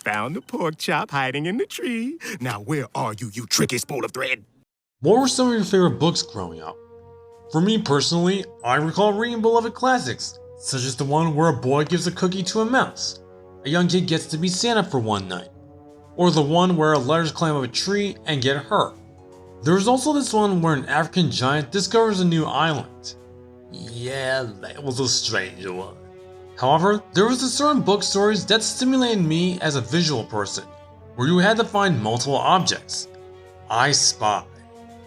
found the pork chop hiding in the tree. Now where are you, you tricky spool of thread? What were some of your favorite books growing up? For me personally, I recall reading beloved classics, such as the one where a boy gives a cookie to a mouse, a young kid gets to be Santa for one night, or the one where letters climb up a tree and get hurt. There was also this one where an African giant discovers a new island. Yeah, that was a strange one. However, there was a certain book stories that stimulated me as a visual person, where you had to find multiple objects. I Spy.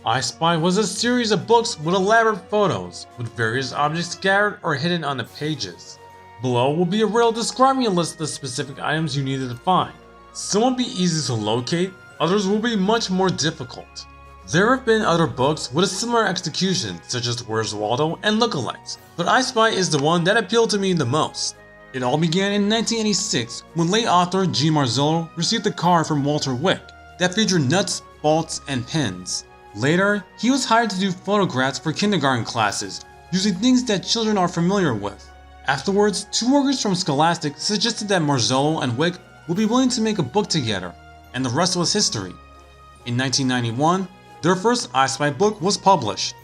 I Spy was a series of books with elaborate photos, with various objects scattered or hidden on the pages. Below will be a riddle describing a list of the specific items you needed to find. Some will be easy to locate, others will be much more difficult. There have been other books with a similar execution, such as Where's Waldo and Lookalikes, but I Spy is the one that appealed to me the most. It all began in 1986 when late author G. Marzollo received a card from Walter Wick that featured nuts, bolts, and pins. Later, he was hired to do photographs for kindergarten classes, using things that children are familiar with. Afterwards, two workers from Scholastic suggested that Marzollo and Wick would be willing to make a book together, and the rest was history. In 1991, their first I Spy book was published.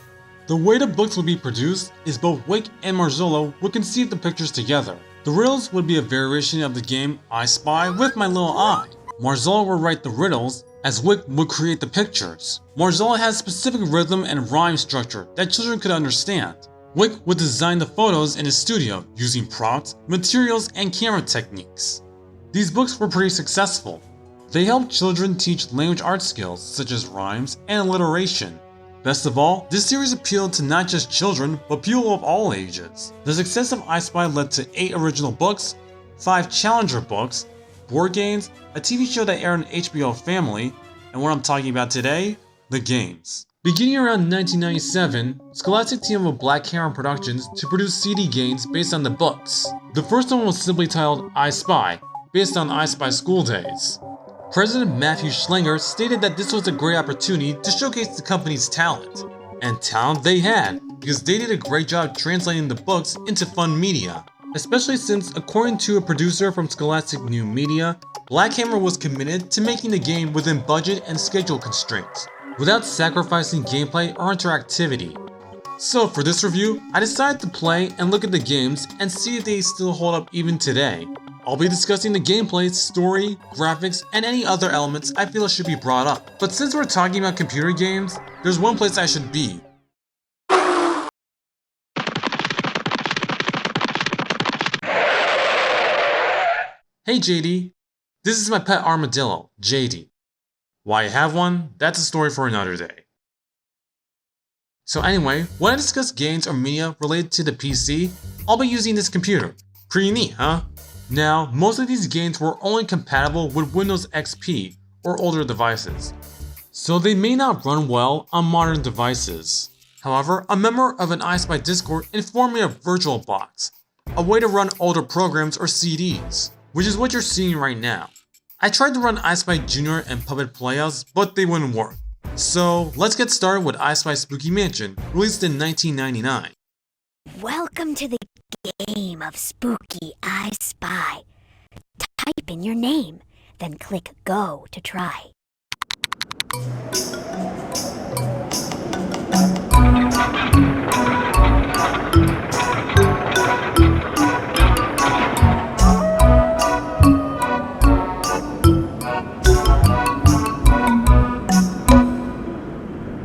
The way the books would be produced is both Wick and Marzollo would conceive the pictures together. The riddles would be a variation of the game I Spy with My Little Eye. Marzollo would write the riddles, as Wick would create the pictures. Marzollo has specific rhythm and rhyme structure that children could understand. Wick would design the photos in his studio using props, materials, and camera techniques. These books were pretty successful. They helped children teach language arts skills such as rhymes and alliteration. Best of all, this series appealed to not just children, but people of all ages. The success of I Spy led to 8 original books, 5 challenger books, board games, a TV show that aired on HBO Family, and what I'm talking about today, the games. Beginning around 1997, Scholastic teamed with Black Heron Productions to produce CD games based on the books. The first one was simply titled I Spy, based on I Spy School Days. President Matthew Schlinger stated that this was a great opportunity to showcase the company's talent. And talent they had, because they did a great job translating the books into fun media. Especially since, according to a producer from Scholastic New Media, Black Hammer was committed to making the game within budget and schedule constraints, without sacrificing gameplay or interactivity. So for this review, I decided to play and look at the games and see if they still hold up even today. I'll be discussing the gameplay, story, graphics, and any other elements I feel should be brought up. But since we're talking about computer games, there's one place I should be. Hey JD, this is my pet armadillo, JD. Why I have one, that's a story for another day. So anyway, when I discuss games or media related to the PC, I'll be using this computer. Pretty neat, huh? Now, most of these games were only compatible with Windows XP or older devices, so they may not run well on modern devices. However, a member of an I Spy Discord informed me of VirtualBox, a way to run older programs or CDs, which is what you're seeing right now. I tried to run I Spy Junior and Puppet Playhouse, but they wouldn't work. So let's get started with I Spy Spooky Mansion, released in 1999. Welcome to the game of Spooky I Spy. Type in your name, then click Go to try.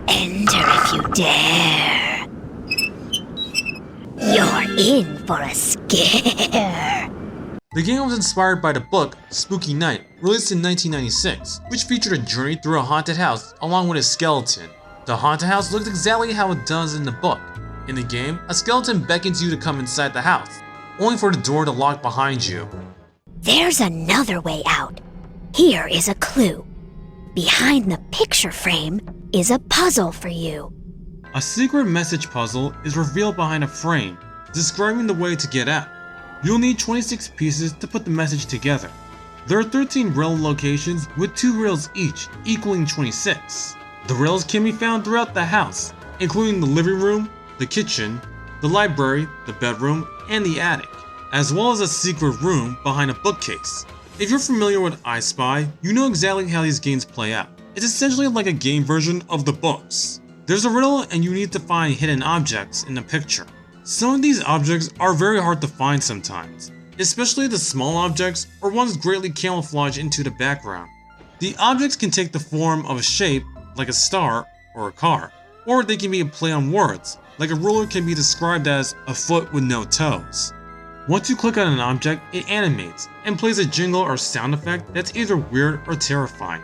Enter if you dare. You're in for a scare. The game was inspired by the book Spooky Night, released in 1996, which featured a journey through a haunted house along with a skeleton. The haunted house looked exactly how it does in the book. In the game, a skeleton beckons you to come inside the house, only for the door to lock behind you. There's another way out. Here is a clue. Behind the picture frame is a puzzle for you. A secret message puzzle is revealed behind a frame, describing the way to get out. You'll need 26 pieces to put the message together. There are 13 rail locations with 2 rails each, equaling 26. The rails can be found throughout the house, including the living room, the kitchen, the library, the bedroom, and the attic, as well as a secret room behind a bookcase. If you're familiar with I Spy, you know exactly how these games play out. It's essentially like a game version of the books. There's a riddle and you need to find hidden objects in the picture. Some of these objects are very hard to find sometimes, especially the small objects or ones greatly camouflaged into the background. The objects can take the form of a shape, like a star or a car, or they can be a play on words, like a ruler can be described as a foot with no toes. Once you click on an object, it animates and plays a jingle or sound effect that's either weird or terrifying.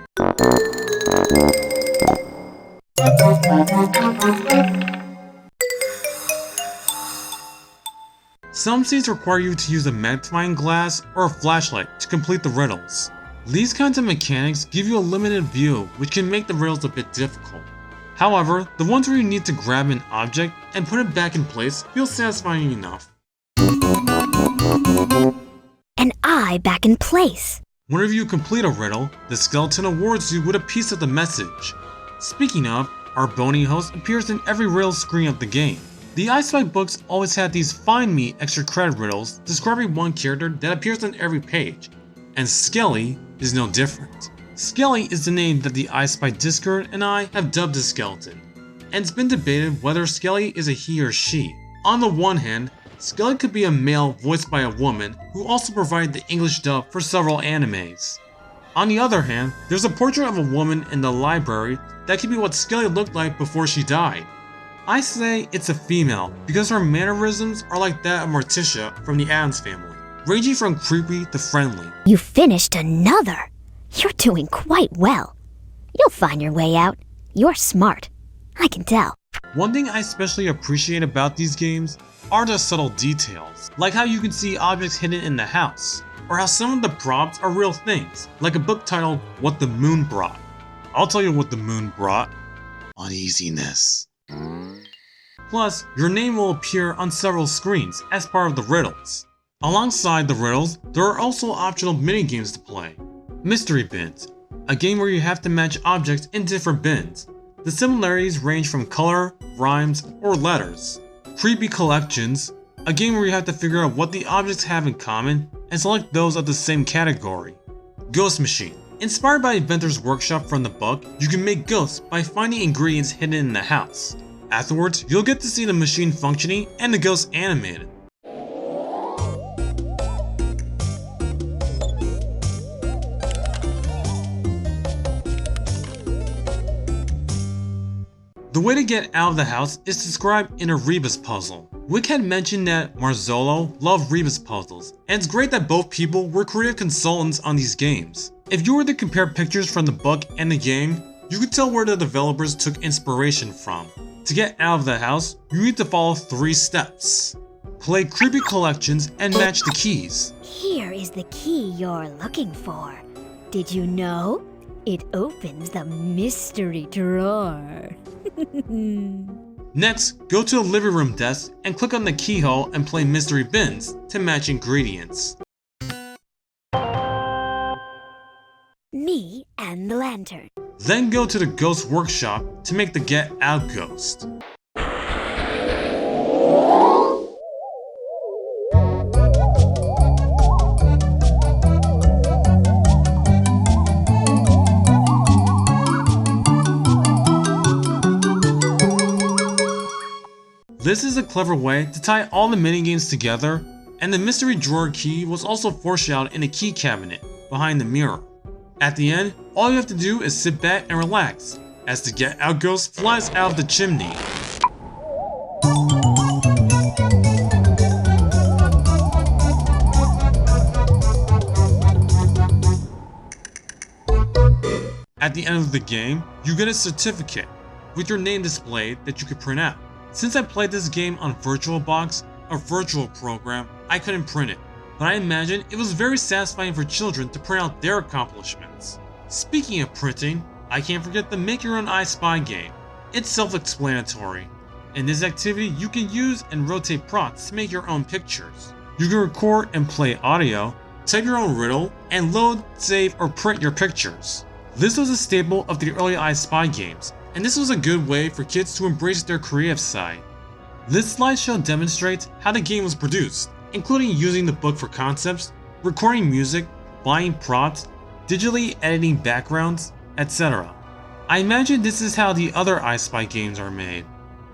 Some scenes require you to use a magnifying glass or a flashlight to complete the riddles. These kinds of mechanics give you a limited view, which can make the riddles a bit difficult. However, the ones where you need to grab an object and put it back in place feel satisfying enough. An eye back in place. Whenever you complete a riddle, the skeleton awards you with a piece of the message. Speaking of, our Bonny host appears in every riddle screen of the game. The I Spy books always had these Find Me extra credit riddles describing one character that appears on every page, and Skelly is no different. Skelly is the name that the I Spy Discord and I have dubbed the skeleton, and it's been debated whether Skelly is a he or she. On the one hand, Skelly could be a male voiced by a woman who also provided the English dub for several animes. On the other hand, there's a portrait of a woman in the library that could be what Skelly looked like before she died. I say it's a female because her mannerisms are like that of Morticia from the Addams Family, ranging from creepy to friendly. You finished another. You're doing quite well. You'll find your way out. You're smart. I can tell. One thing I especially appreciate about these games are the subtle details, like how you can see objects hidden in the house, or how some of the props are real things, like a book titled What the Moon Brought. I'll tell you what the moon brought. Uneasiness. Plus, your name will appear on several screens as part of the riddles. Alongside the riddles, there are also optional minigames to play. Mystery Bins, a game where you have to match objects in different bins. The similarities range from color, rhymes, or letters. Creepy Collections, a game where you have to figure out what the objects have in common and select those of the same category. Ghost Machine, inspired by Inventor's Workshop from the book, you can make ghosts by finding ingredients hidden in the house. Afterwards, you'll get to see the machine functioning and the ghosts animated. The way to get out of the house is described in a Rebus puzzle. Wick had mentioned that Marzollo loved Rebus puzzles, and it's great that both people were creative consultants on these games. If you were to compare pictures from the book and the game, you could tell where the developers took inspiration from. To get out of the house, you need to follow 3 steps. Play Creepy Collections and match the keys. Here is the key you're looking for. Did you know? It opens the mystery drawer. Next, go to the living room desk and click on the keyhole and play Mystery Bins to match ingredients. Me and the lantern. Then go to the Ghost Workshop to make the Get Out Ghost. This is a clever way to tie all the minigames together, and the mystery drawer key was also foreshadowed in a key cabinet behind the mirror. At the end, all you have to do is sit back and relax as the Get Out Ghost flies out of the chimney. At the end of the game, you get a certificate with your name displayed that you can print out. Since I played this game on VirtualBox, a virtual program, I couldn't print it, but I imagine it was very satisfying for children to print out their accomplishments. Speaking of printing, I can't forget the Make Your Own I Spy game. It's self-explanatory. In this activity, you can use and rotate props to make your own pictures. You can record and play audio, type your own riddle, and load, save, or print your pictures. This was a staple of the early I Spy games, and this was a good way for kids to embrace their creative side. This slideshow demonstrates how the game was produced, including using the book for concepts, recording music, buying props, digitally editing backgrounds, etc. I imagine this is how the other I Spy games are made.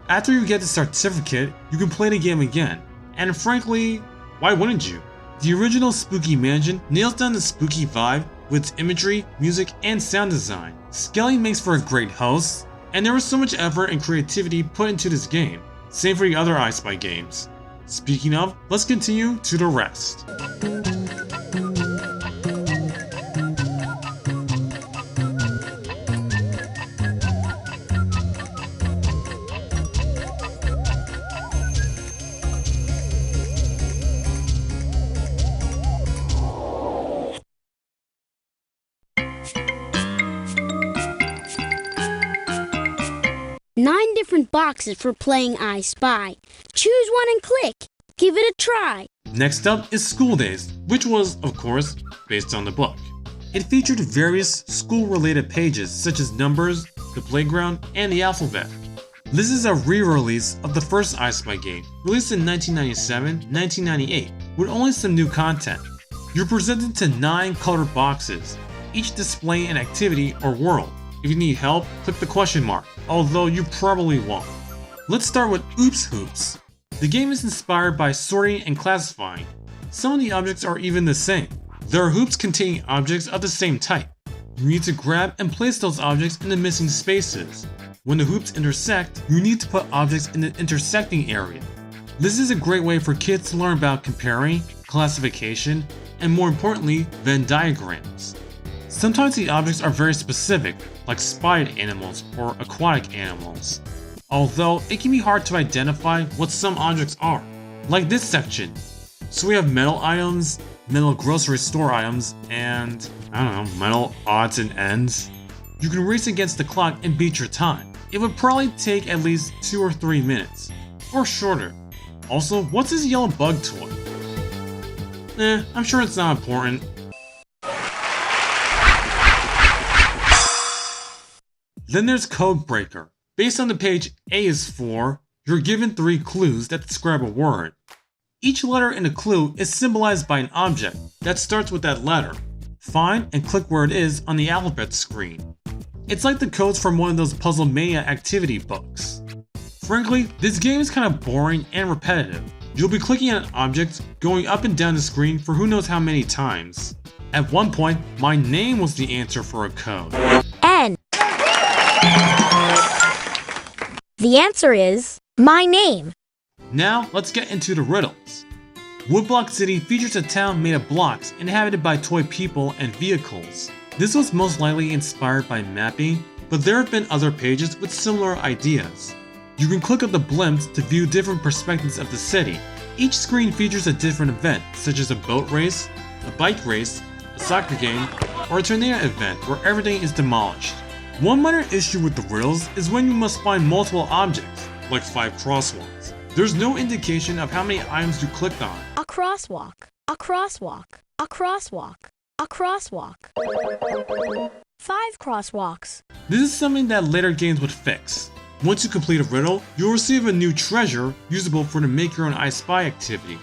After you get the certificate, you can play the game again, and frankly, why wouldn't you? The original Spooky Mansion nails down the spooky vibe with its imagery, music, and sound design. Scaling makes for a great host, and there was so much effort and creativity put into this game. Same for the other I Spy games. Speaking of, let's continue to the rest. Nine different boxes for playing I Spy. Choose one and click. Give it a try. Next up is School Days, which was, of course, based on the book. It featured various school-related pages such as numbers, the playground, and the alphabet. This is a re-release of the first I Spy game, released in 1997-1998, with only some new content. You're presented to 9 colored boxes, each displaying an activity or world. If you need help, click the question mark, although you probably won't. Let's start with Oops Hoops. The game is inspired by sorting and classifying. Some of the objects are even the same. There are hoops containing objects of the same type. You need to grab and place those objects in the missing spaces. When the hoops intersect, you need to put objects in the intersecting area. This is a great way for kids to learn about comparing, classification, and more importantly, Venn diagrams. Sometimes the objects are very specific, like spotted animals or aquatic animals, although it can be hard to identify what some objects are, like this section. So we have metal items, metal grocery store items, and, I don't know, metal odds and ends. You can race against the clock and beat your time. It would probably take at least 2 or 3 minutes, or shorter. Also, what's this yellow bug toy? I'm sure it's not important. Then there's Code Breaker. Based on the page A is for, you're given 3 clues that describe a word. Each letter in the clue is symbolized by an object that starts with that letter. Find and click where it is on the alphabet screen. It's like the codes from one of those Puzzle Mania activity books. Frankly, this game is kind of boring and repetitive. You'll be clicking on objects, going up and down the screen for who knows how many times. At one point, my name was the answer for a code. N. The answer is my name. Now, let's get into the riddles. Woodblock City features a town made of blocks inhabited by toy people and vehicles. This was most likely inspired by mapping, but there have been other pages with similar ideas. You can click on the blimps to view different perspectives of the city. Each screen features a different event, such as a boat race, a bike race, a soccer game, or a tornado event where everything is demolished. One minor issue with the riddles is when you must find multiple objects, like 5 crosswalks. There's no indication of how many items you clicked on. A crosswalk. A crosswalk. A crosswalk. A crosswalk. 5 crosswalks. This is something that later games would fix. Once you complete a riddle, you'll receive a new treasure usable for the Make Your Own I Spy activity.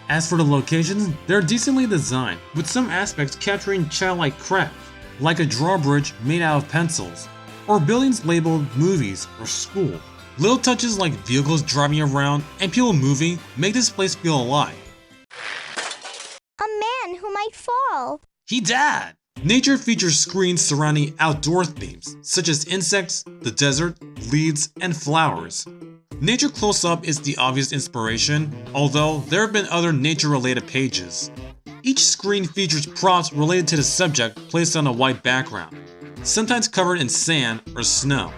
As for the locations, they're decently designed, with some aspects capturing childlike craft, like a drawbridge made out of pencils, or buildings labeled movies or school. Little touches like vehicles driving around and people moving make this place feel alive. A man who might fall. He died! Nature features screens surrounding outdoor themes, such as insects, the desert, leaves, and flowers. Nature close-up is the obvious inspiration, although there have been other nature-related pages. Each screen features props related to the subject placed on a white background, sometimes covered in sand or snow.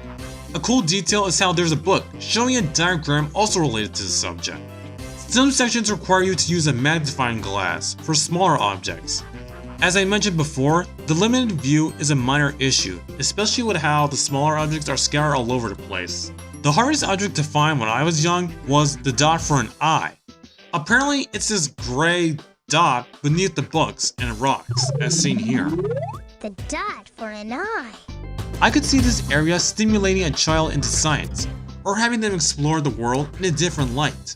A cool detail is how there's a book showing a diagram also related to the subject. Some sections require you to use a magnifying glass for smaller objects. As I mentioned before, the limited view is a minor issue, especially with how the smaller objects are scattered all over the place. The hardest object to find when I was young was the dot for an eye. Apparently, it's this gray dot beneath the books and rocks, as seen here. The dot for an eye. I could see this area stimulating a child into science, or having them explore the world in a different light.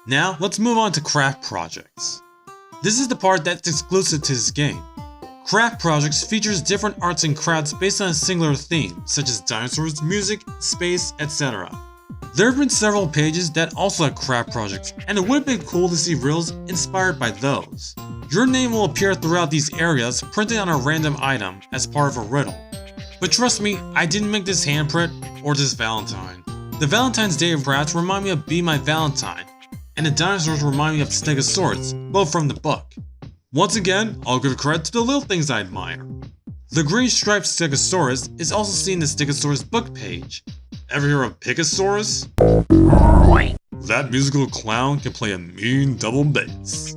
Now, let's move on to craft projects. This is the part that's exclusive to this game. Craft projects features different arts and crafts based on a singular theme, such as dinosaurs, music, space, etc. There have been several pages that also have craft projects, and it would have been cool to see riddles inspired by those. Your name will appear throughout these areas printed on a random item as part of a riddle. But trust me, I didn't make this handprint or this Valentine. The Valentine's Day crafts remind me of Be My Valentine, and the dinosaurs remind me of Stegosaurus, both from the book. Once again, I'll give credit to the little things I admire. The green striped Stegosaurus is also seen in the Stegosaurus book page. Ever hear of Picosaurus? That musical clown can play a mean double bass.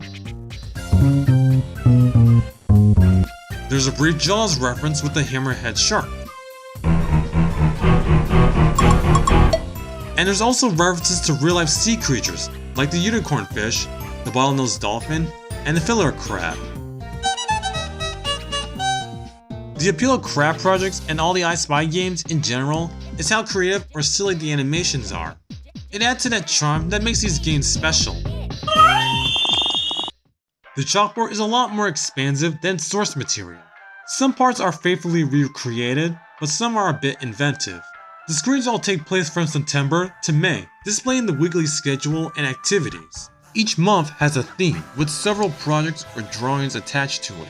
There's a brief Jaws reference with the hammerhead shark. And there's also references to real-life sea creatures, like the unicorn fish, the bottlenose dolphin, and the filler crab. The appeal of craft projects and all the I Spy games in general is how creative or silly the animations are. It adds to that charm that makes these games special. The chalkboard is a lot more expansive than source material. Some parts are faithfully recreated, but some are a bit inventive. The screens all take place from September to May, displaying the weekly schedule and activities. Each month has a theme, with several projects or drawings attached to it.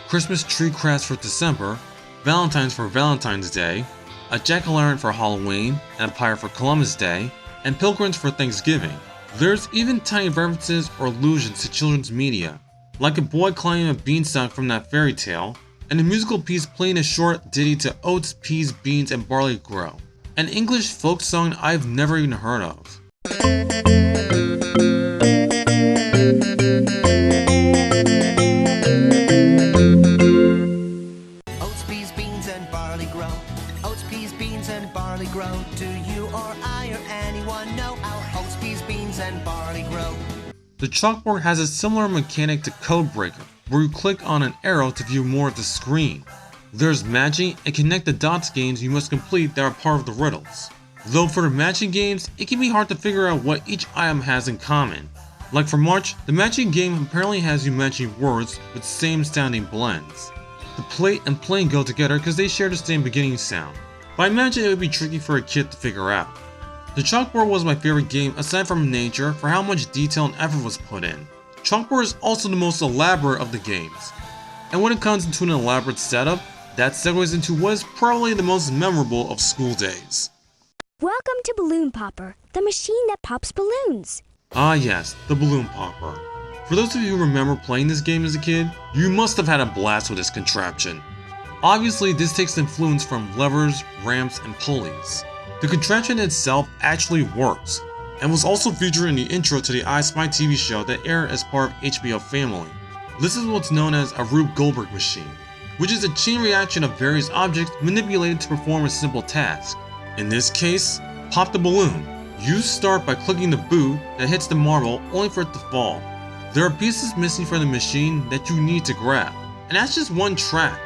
Christmas tree crafts for December, Valentine's for Valentine's Day, a jack-o'-lantern for Halloween, and a pyre for Columbus Day, and pilgrims for Thanksgiving. There's even tiny references or allusions to children's media, like a boy climbing a beanstalk from that fairy tale, and a musical piece playing a short ditty to Oats, peas, beans, and barley grow, an English folk song I've never even heard of. Oats, peas, beans, and barley grow. Oats, peas, beans, and barley grow. Do you or I or anyone know how oats, peas, beans, and barley grow? The chalkboard has a similar mechanic to Code Breaker, where you click on an arrow to view more of the screen. There's matching and connect the dots games you must complete that are part of the riddles. Though for the matching games, it can be hard to figure out what each item has in common. Like for March, the matching game apparently has you matching words with same sounding blends. The plate and plane go together because they share the same beginning sound, but I imagine it would be tricky for a kid to figure out. The chalkboard was my favorite game aside from nature for how much detail and effort was put in. Chalkboard is also the most elaborate of the games. And when it comes into an elaborate setup, that segues into what is probably the most memorable of school days. Welcome to Balloon Popper, the machine that pops balloons. Ah yes, the balloon popper. For those of you who remember playing this game as a kid, you must have had a blast with this contraption. Obviously, this takes influence from levers, ramps, and pulleys. The contraption itself actually works, and was also featured in the intro to the I Spy TV show that aired as part of HBO Family. This is what's known as a Rube Goldberg machine, which is a chain reaction of various objects manipulated to perform a simple task. In this case, pop the balloon. You start by clicking the boot that hits the marble only for it to fall. There are pieces missing from the machine that you need to grab, and that's just one track.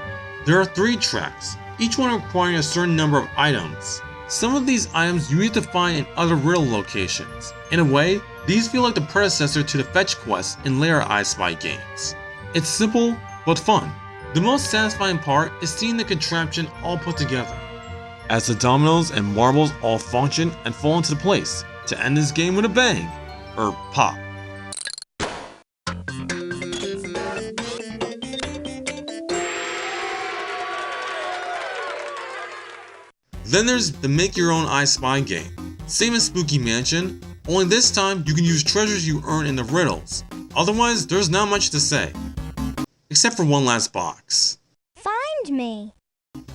There are 3 tracks, each one requiring a certain number of items. Some of these items you need to find in other riddle locations. In a way, these feel like the predecessor to the fetch quests in later I Spy games. It's simple, but fun. The most satisfying part is seeing the contraption all put together, as the dominoes and marbles all function and fall into place to end this game with a bang, or pop. Then there's the Make Your Own I Spy game. Same as Spooky Mansion, only this time you can use treasures you earn in the riddles. Otherwise, there's not much to say. Except for one last box. Find me.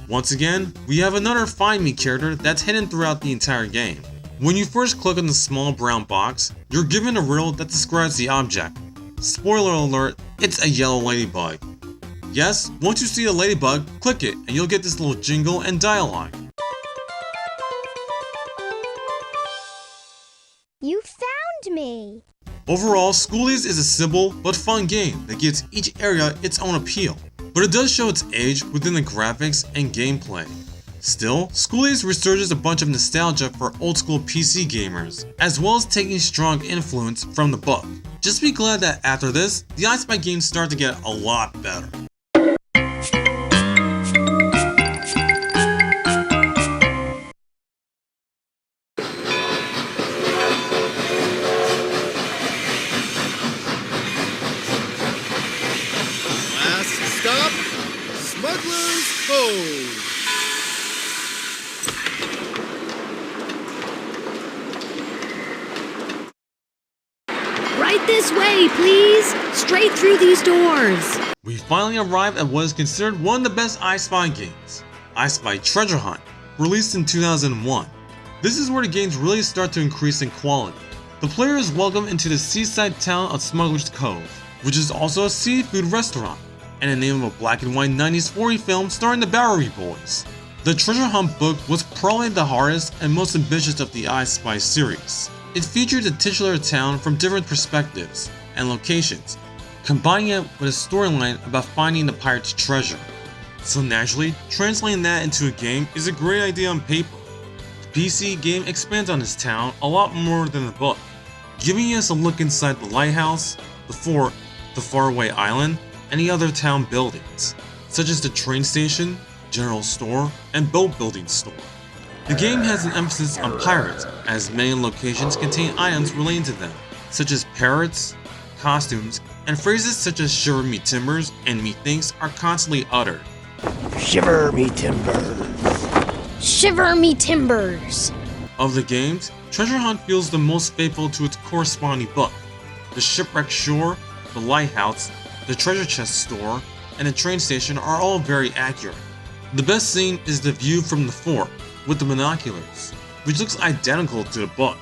Once again, we have another Find Me character that's hidden throughout the entire game. When you first click on the small brown box, you're given a riddle that describes the object. Spoiler alert, it's a yellow ladybug. Yes, once you see a ladybug, click it and you'll get this little jingle and dialogue. You found me. Overall, Schoolies is a simple but fun game that gives each area its own appeal, but it does show its age within the graphics and gameplay. Still, School Days resurges a bunch of nostalgia for old school PC gamers, as well as taking strong influence from the book. Just be glad that after this, the I Spy games start to get a lot better. Last stop, Smuggler's Cove. Right this way, please! Straight through these doors! We finally arrive at what is considered one of the best I Spy games, I Spy Treasure Hunt, released in 2001. This is where the games really start to increase in quality. The player is welcomed into the seaside town of Smuggler's Cove, which is also a seafood restaurant, and the name of a black and white 90s 40 film starring the Barley boys. The Treasure Hunt book was probably the hardest and most ambitious of the I Spy series. It featured the titular town from different perspectives and locations, combining it with a storyline about finding the pirate's treasure. So naturally, translating that into a game is a great idea on paper. The PC game expands on this town a lot more than the book, giving us a look inside the lighthouse, the fort, the faraway island, and the other town buildings, such as the train station, general store, and boat building store. The game has an emphasis on pirates, as many locations contain items relating to them, such as parrots, costumes, and phrases such as "shiver me timbers" and "methinks" are constantly uttered. Shiver me timbers. Shiver me timbers! Of the games, Treasure Hunt feels the most faithful to its corresponding book. The shipwreck shore, the lighthouse, the treasure chest store, and the train station are all very accurate. The best scene is the view from the fort, with the binoculars, which looks identical to the book.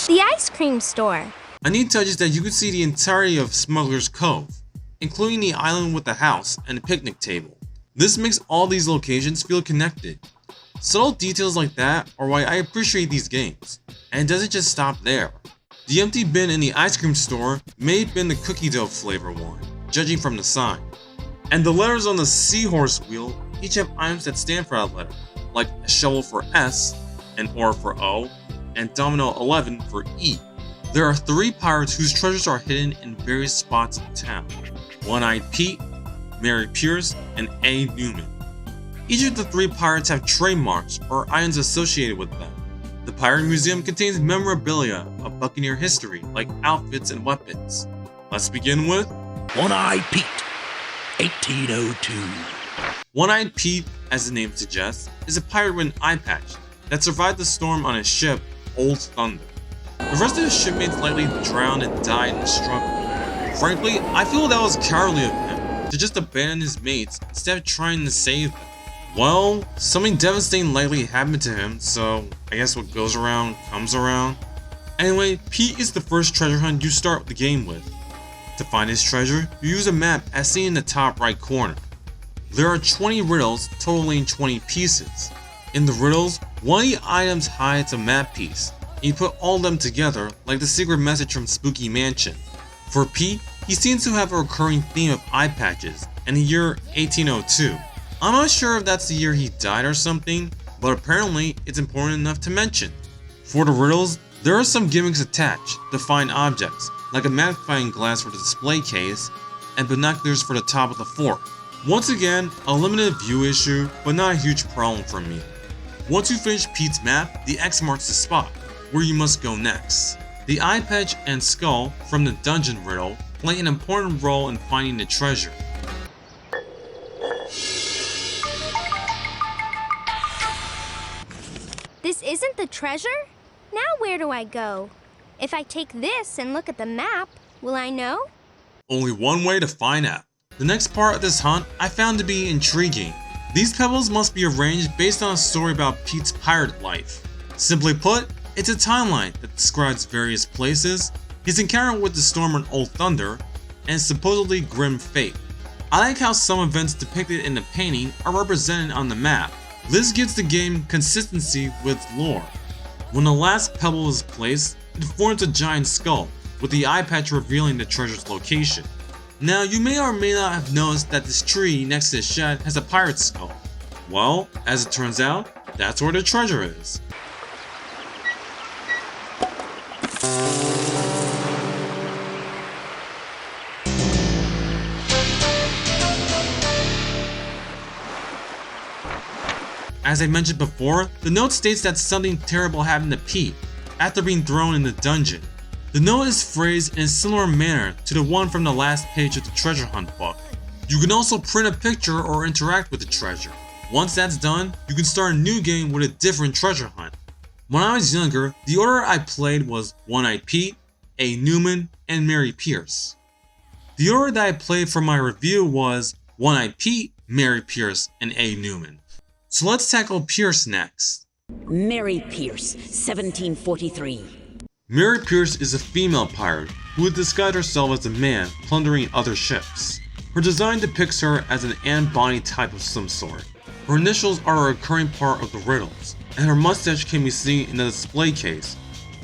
The ice cream store. A neat touch is that you can see the entirety of Smuggler's Cove, including the island with the house and the picnic table. This makes all these locations feel connected. Subtle details like that are why I appreciate these games, and it doesn't just stop there. The empty bin in the ice cream store may have been the cookie dough flavor one, judging from the sign. And the letters on the seahorse wheel each have items that stand for that letter, like a shovel for S, an oar for O, and domino 11 for E. There are 3 pirates whose treasures are hidden in various spots of town: One-Eyed Pete, Mary Pierce, and A. Newman. Each of the 3 pirates have trademarks or items associated with them. The Pirate Museum contains memorabilia of Buccaneer history, like outfits and weapons. Let's begin with One-Eyed Pete, 1802. One-Eyed Pete, as the name suggests, is a pirate with an eye patch that survived the storm on his ship, Old Thunder. The rest of his shipmates likely drowned and died in the struggle. Frankly, I feel that was cowardly of him to just abandon his mates instead of trying to save them. Well, something devastating likely happened to him, so I guess what goes around comes around. Anyway, Pete is the first treasure hunt you start the game with. To find his treasure, you use a map as seen in the top right corner. There are 20 riddles totaling 20 pieces. In the riddles, one of the items hides a map piece, and you put all of them together like the secret message from Spooky Mansion. For Pete, he seems to have a recurring theme of eye patches and the year 1802. I'm not sure if that's the year he died or something, but apparently it's important enough to mention. For the riddles, there are some gimmicks attached to find objects, like a magnifying glass for the display case, and binoculars for the top of the fort. Once again, a limited view issue, but not a huge problem for me. Once you finish Pete's map, the X marks the spot, where you must go next. The eye patch and skull from the dungeon riddle play an important role in finding the treasure. This isn't the treasure? Now where do I go? If I take this and look at the map, will I know? Only one way to find out. The next part of this hunt I found to be intriguing. These pebbles must be arranged based on a story about Pete's pirate life. Simply put, it's a timeline that describes various places, his encounter with the storm on Old Thunder, and his supposedly grim fate. I like how some events depicted in the painting are represented on the map. This gives the game consistency with lore. When the last pebble is placed, it forms a giant skull, with the eye patch revealing the treasure's location. Now, you may or may not have noticed that this tree next to the shed has a pirate's skull. Well, as it turns out, that's where the treasure is. As I mentioned before, the note states that something terrible happened to Pete after being thrown in the dungeon. The note is phrased in a similar manner to the one from the last page of the treasure hunt book. You can also print a picture or interact with the treasure. Once that's done, you can start a new game with a different treasure hunt. When I was younger, the order I played was One-Eyed Pete, A. Newman, and Mary Pierce. The order that I played for my review was One-Eyed Pete, Mary Pierce, and A. Newman. So let's tackle Pierce next. Mary Pierce, 1743. Mary Pierce is a female pirate who would disguise herself as a man plundering other ships. Her design depicts her as an Anne Bonny type of some sort. Her initials are a recurring part of the riddles, and her mustache can be seen in the display case.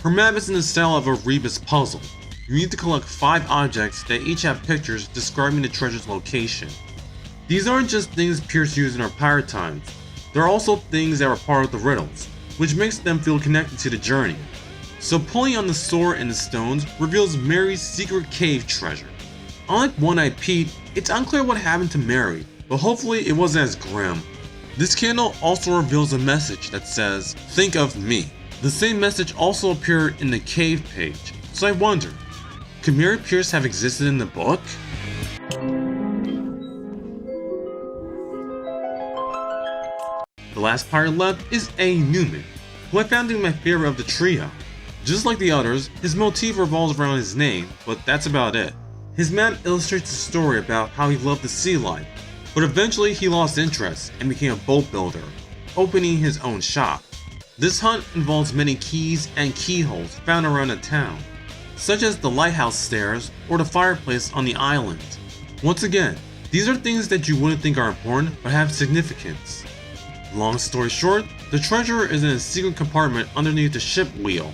Her map is in the style of a Rebus puzzle. You need to collect 5 objects that each have pictures describing the treasure's location. These aren't just things Pierce used in her pirate times. They're also things that were part of the riddles, which makes them feel connected to the journey. So pulling on the sword and the stones reveals Mary's secret cave treasure. Unlike One-Eyed Pete, it's unclear what happened to Mary, but hopefully it wasn't as grim. This candle also reveals a message that says, "Think of me." The same message also appeared in the cave page, so I wonder, could Mary Pierce have existed in the book? The last pirate left is A. Newman, who I found to be my favorite of the trio. Just like the others, his motif revolves around his name, but that's about it. His map illustrates a story about how he loved the sea life, but eventually he lost interest and became a boat builder, opening his own shop. This hunt involves many keys and keyholes found around the town, such as the lighthouse stairs or the fireplace on the island. Once again, these are things that you wouldn't think are important but have significance. Long story short, the treasure is in a secret compartment underneath the ship wheel.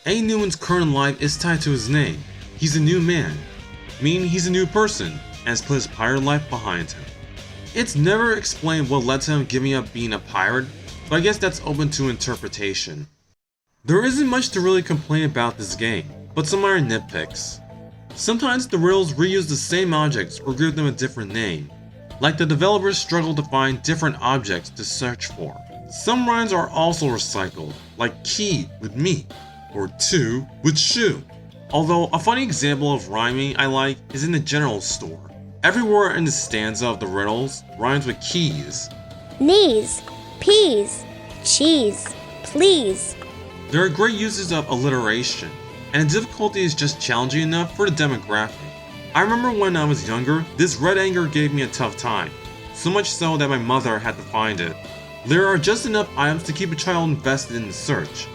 A. Newman's current life is tied to his name. He's a new man, meaning he's a new person, and has put his pirate life behind him. It's never explained what led to him giving up being a pirate, but I guess that's open to interpretation. There isn't much to really complain about this game, but some minor nitpicks. Sometimes the riddles reuse the same objects or give them a different name. Like the developers struggle to find different objects to search for. Some rhymes are also recycled, like key with me, or two with shoe. Although a funny example of rhyming I like is in the general store. Every word in the stanza of the riddles rhymes with keys. Knees, peas, cheese, please. There are great uses of alliteration, and the difficulty is just challenging enough for the demographic. I remember when I was younger, this red anger gave me a tough time, so much so that my mother had to find it. There are just enough items to keep a child invested in the search.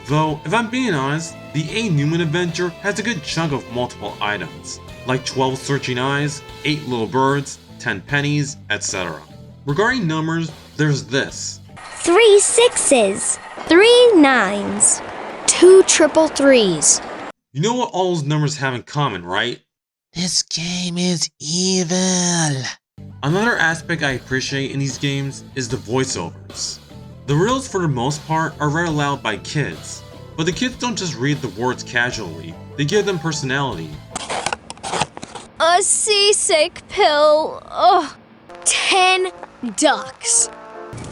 Though, if I'm being honest, the A. Newman adventure has a good chunk of multiple items, like 12 searching eyes, 8 little birds, 10 pennies, etc. Regarding numbers, there's this. 3 6s, 3 9s, 2 triple 3s. You know what all those numbers have in common, right? This game is evil. Another aspect I appreciate in these games is the voiceovers. The riddles for the most part are read aloud by kids, but the kids don't just read the words casually, they give them personality. A seasick pill. Ugh. 10 ducks.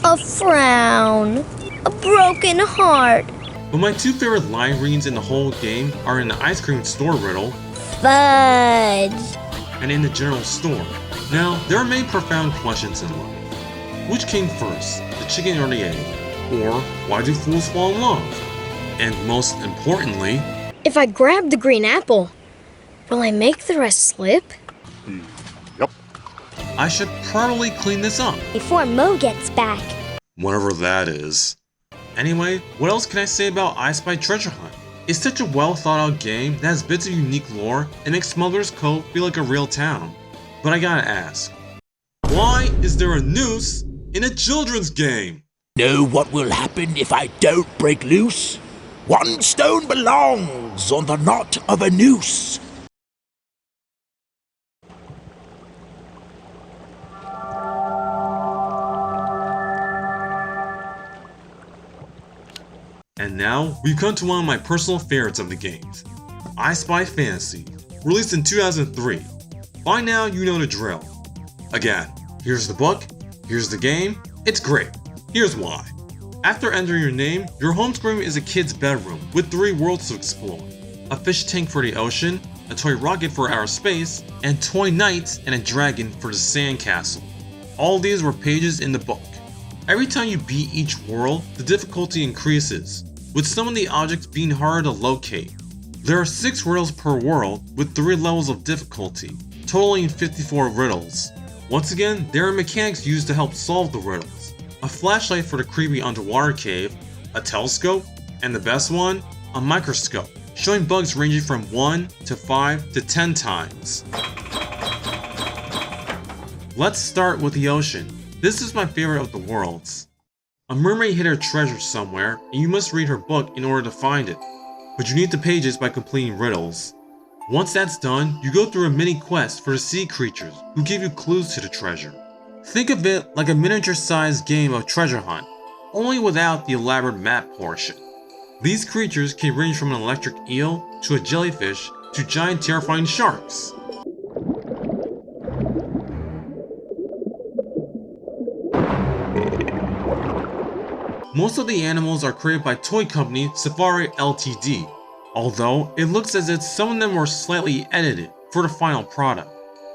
A frown. A broken heart. But my 2 favorite line readings in the whole game are in the ice cream store riddle, Fudge. and in the general store. Now, there are many profound questions in life. Which came first, the chicken or the egg? Or, why do fools fall in love? And most importantly, If I grab the green apple, will I make the rest slip? I should probably clean this up. Before Mo gets back. Whatever that is. Anyway, what else can I say about I Spy Treasure Hunt? It's such a well thought out game that has bits of unique lore and makes Smuggler's Cove feel like a real town. But I gotta ask, why is there a noose in a children's game? Know what will happen if I don't break loose? One stone belongs on the knot of a noose. now, we've come to one of my personal favorites of the games, I Spy Fantasy, released in 2003. By now, you know the drill. Again, here's the book, here's the game, it's great. Here's why. After entering your name, your home screen is a kid's bedroom with 3 worlds to explore. A fish tank for the ocean, a toy rocket for outer space, and toy knights and a dragon for the sandcastle. All these were pages in the book. Every time you beat each world, the difficulty increases, with some of the objects being harder to locate. There are 6 riddles per world with 3 levels of difficulty, totaling 54 riddles. Once again, there are mechanics used to help solve the riddles. A flashlight for the creepy underwater cave, a telescope, and the best one, a microscope, showing bugs ranging from 1 to 5 to 10 times. Let's start with the ocean. This is my favorite of the worlds. A mermaid hid her treasure somewhere, and you must read her book in order to find it. But you need the pages by completing riddles. Once that's done, you go through a mini quest for the sea creatures, who give you clues to the treasure. Think of it like a miniature-sized game of treasure hunt, only without the elaborate map portion. These creatures can range from an electric eel, to a jellyfish, to giant terrifying sharks. Most of the animals are created by toy company Safari Ltd, although it looks as if some of them were slightly edited for the final product.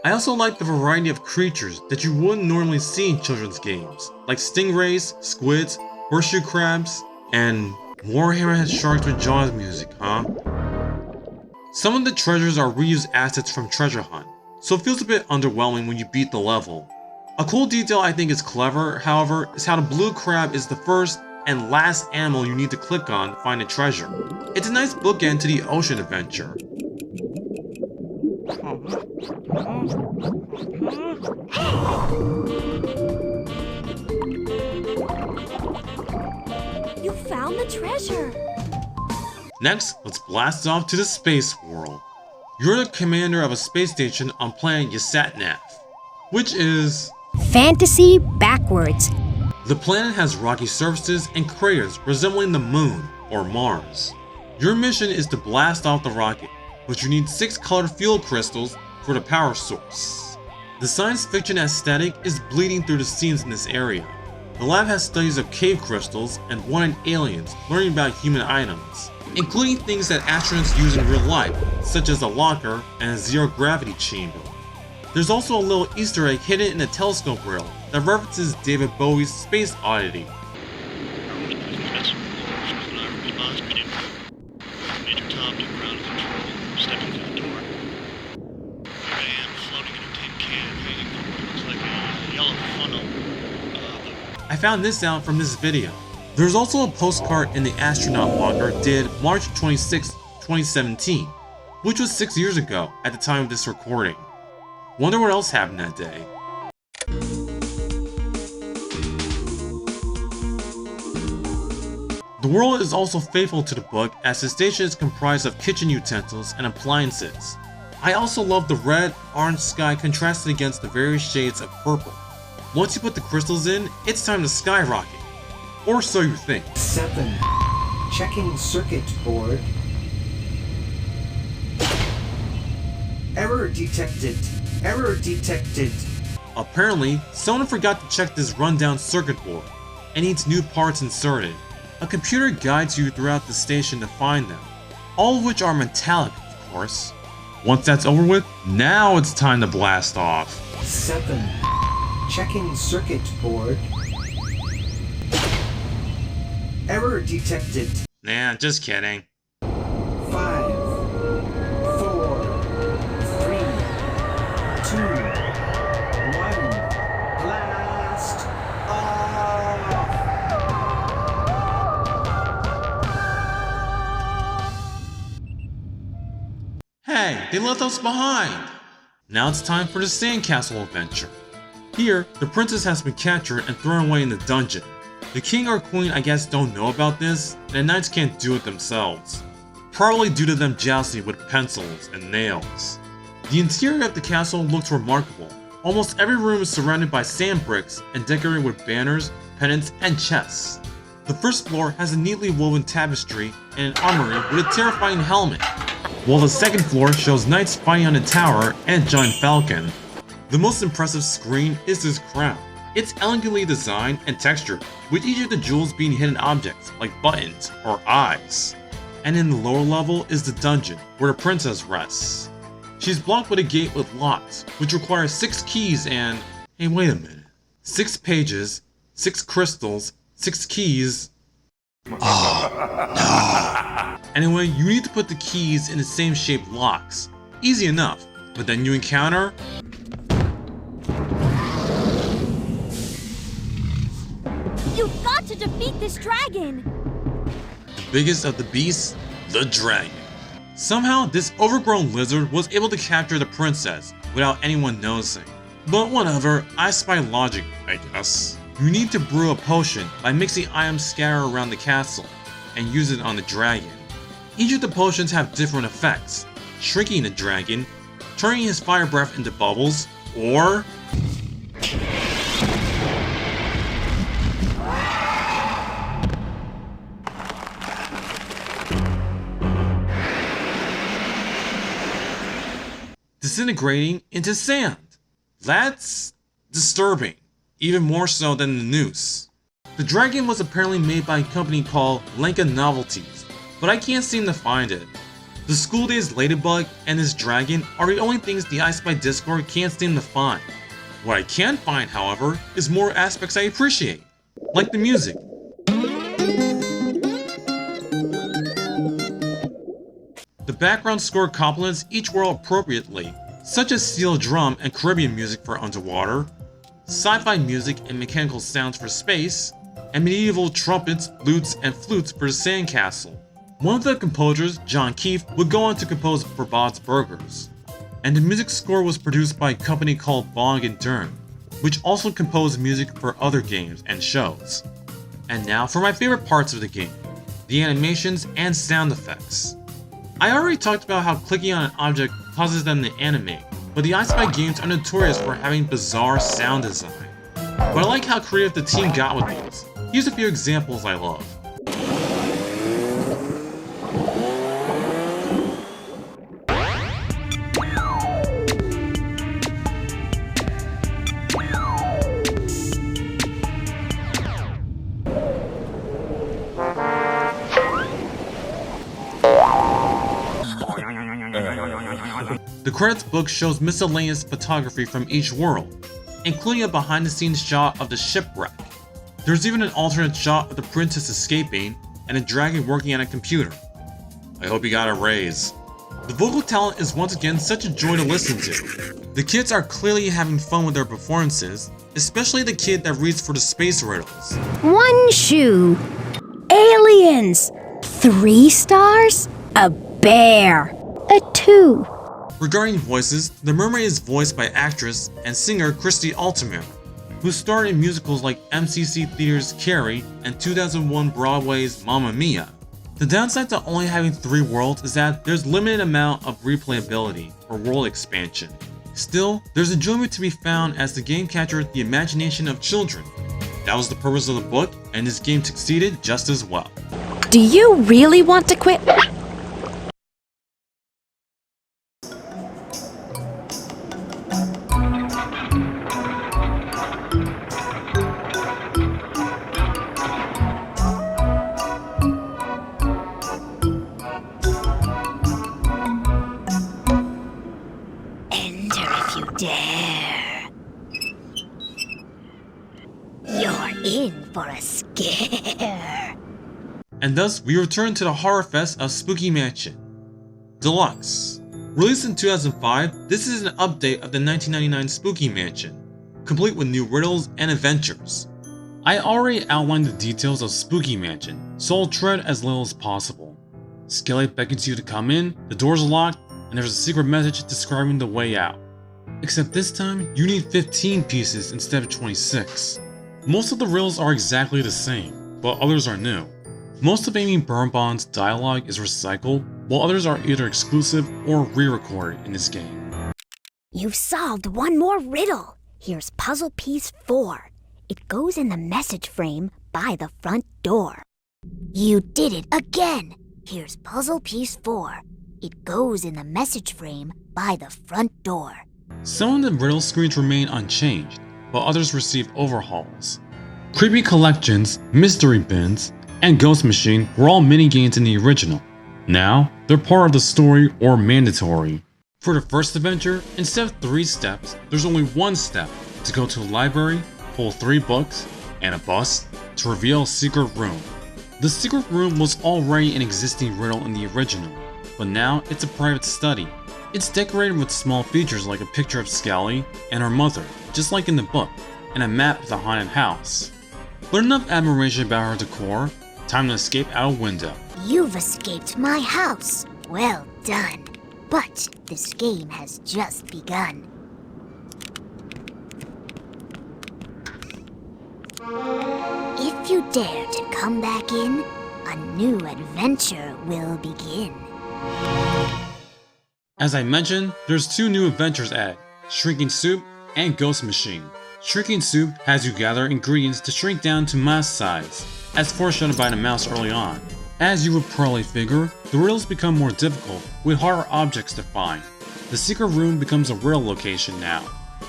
I also like the variety of creatures that you wouldn't normally see in children's games, like stingrays, squids, horseshoe crabs, and more hammerhead sharks with Jaws music, huh? Some of the treasures are reused assets from Treasure Hunt, so it feels a bit underwhelming when you beat the level. A cool detail I think is clever, however, is how the blue crab is the first and last animal you need to click on to find a treasure. It's a nice bookend to the ocean adventure. You found the treasure! Next, let's blast off to the space world. You're the commander of a space station on planet Yasatnav, which is Fantasy backwards. The planet has rocky surfaces and craters resembling the moon, or Mars. Your mission is to blast off the rocket, but you need 6 colored fuel crystals for the power source. The science fiction aesthetic is bleeding through the scenes in this area. The lab has studies of cave crystals and wanted aliens learning about human items, including things that astronauts use in real life, such as a locker and a zero-gravity chamber. There's also a little Easter egg hidden in a telescope rail that references David Bowie's Space Oddity. I found this out from this video. There's also a postcard in the astronaut locker dated March 26, 2017, which was 6 years ago at the time of this recording. Wonder what else happened that day. The world is also faithful to the book as the station is comprised of kitchen utensils and appliances. I also love the red, orange sky contrasted against the various shades of purple. Once you put the crystals in, it's time to skyrocket. Or so you think. 7. Checking circuit board. Error detected. Error detected. Apparently, someone forgot to check this rundown circuit board and needs new parts inserted. A computer guides you throughout the station to find them, all of which are metallic, of course. Once that's over with, now it's time to blast off. 7. Checking circuit board. Error detected. Nah, just kidding. 5, 4, 3, 2, 1. Blast off! Hey, they left us behind! Now it's time for the sandcastle adventure. Here, the princess has been captured and thrown away in the dungeon. The king or queen I guess don't know about this, and the knights can't do it themselves. Probably due to them jousting with pencils and nails. The interior of the castle looks remarkable. Almost every room is surrounded by sand bricks and decorated with banners, pennants, and chests. The first floor has a neatly woven tapestry and an armory with a terrifying helmet, while the second floor shows knights fighting on a tower and a giant falcon. The most impressive screen is this crown. It's elegantly designed and textured, with each of the jewels being hidden objects like buttons or eyes. And in the lower level is the dungeon, where the princess rests. She's blocked with a gate with locks, which requires 6 keys and... hey, wait a minute. 6 pages, 6 crystals, 6 keys... oh, no. Anyway, you need to put the keys in the same shaped locks. Easy enough, but then you encounter... You've got to defeat this dragon! the biggest of the beasts, the dragon. Somehow, this overgrown lizard was able to capture the princess without anyone noticing. But whatever, I spy logic, I guess. You need to brew a potion by mixing items scattered around the castle and use it on the dragon. Each of the potions have different effects, shrinking the dragon, turning his fire breath into bubbles, or... disintegrating into sand. That's disturbing, even more so than the noose. The dragon was apparently made by a company called Lenka Novelties, but I can't seem to find it. The School Days Ladybug and this dragon are the only things the iSpy Discord can't seem to find. What I can find, however, is more aspects I appreciate, like the music. The background score complements each world appropriately, such as steel drum and Caribbean music for underwater, sci-fi music and mechanical sounds for space, and medieval trumpets, lutes, and flutes for the sandcastle. One of the composers, John Keefe, would go on to compose for Bob's Burgers. And the music score was produced by a company called Bong & Dern, which also composed music for other games and shows. And now for my favorite parts of the game, the animations and sound effects. I already talked about how clicking on an object causes them to animate, but the iSpy games are notorious for having bizarre sound design. But I like how creative the team got with these. Here's a few examples I love. The credits book shows miscellaneous photography from each world, including a behind-the-scenes shot of the shipwreck. There's even an alternate shot of the princess escaping and a dragon working on a computer. I hope you got a raise. The vocal talent is once again such a joy to listen to. The kids are clearly having fun with their performances, especially the kid that reads for the space riddles. 1 shoe. Aliens. 3 stars. A bear. A 2. Regarding voices, the mermaid is voiced by actress and singer Christy Altomare, who starred in musicals like MCC Theater's Carrie and 2001 Broadway's Mamma Mia. The downside to only having 3 worlds is that there's limited amount of replayability or world expansion. Still, there's enjoyment to be found as the game captured the imagination of children. That was the purpose of the book, and this game succeeded just as well. Do you really want to quit? Dare. You're in for a scare. And thus, we return to the horror fest of Spooky Mansion. Deluxe. Released in 2005, this is an update of the 1999 Spooky Mansion, complete with new riddles and adventures. I already outlined the details of Spooky Mansion, so I'll tread as little as possible. Skelly beckons you to come in, the doors are locked, and there's a secret message describing the way out. Except this time, you need 15 pieces instead of 26. Most of the riddles are exactly the same, but others are new. Most of Amy Birnbaum's dialogue is recycled, while others are either exclusive or re-recorded in this game. You've solved one more riddle. Here's puzzle piece 4. It goes in the message frame by the front door. You did it again! Here's puzzle piece 4. It goes in the message frame by the front door. Some of the riddle screens remain unchanged, while others receive overhauls. Creepy Collections, Mystery Bins, and Ghost Machine were all minigames in the original. Now, they're part of the story or mandatory. For the first adventure, instead of 3 steps, there's only 1 step: to go to a library, pull 3 books, and a bus to reveal a secret room. The secret room was already an existing riddle in the original, but now it's a private study. It's decorated with small features like a picture of Scally and her mother, just like in the book, and a map of the haunted house. But enough admiration about her decor, time to escape out a window. You've escaped my house. Well done. But this game has just begun. If you dare to come back in, a new adventure will begin. As I mentioned, there's 2 new adventures added, Shrinking Soup and Ghost Machine. Shrinking Soup has you gather ingredients to shrink down to mouse size, as foreshadowed by the mouse early on. As you would probably figure, the riddles become more difficult with harder objects to find. The secret room becomes a riddle location now.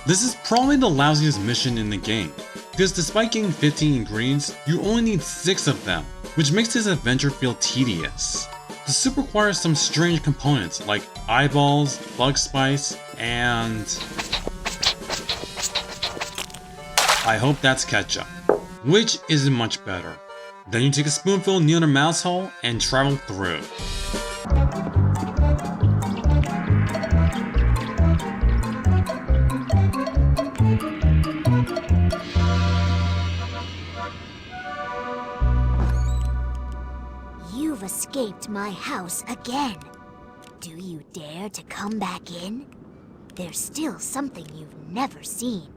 This is probably the lousiest mission in the game, because despite getting 15 ingredients, you only need 6 of them, which makes this adventure feel tedious. The soup requires some strange components like eyeballs, bug spice, and... I hope that's ketchup, which isn't much better. Then you take a spoonful near the mouse hole and travel through. You've escaped my house again. Do you dare to come back in? There's still something you've never seen.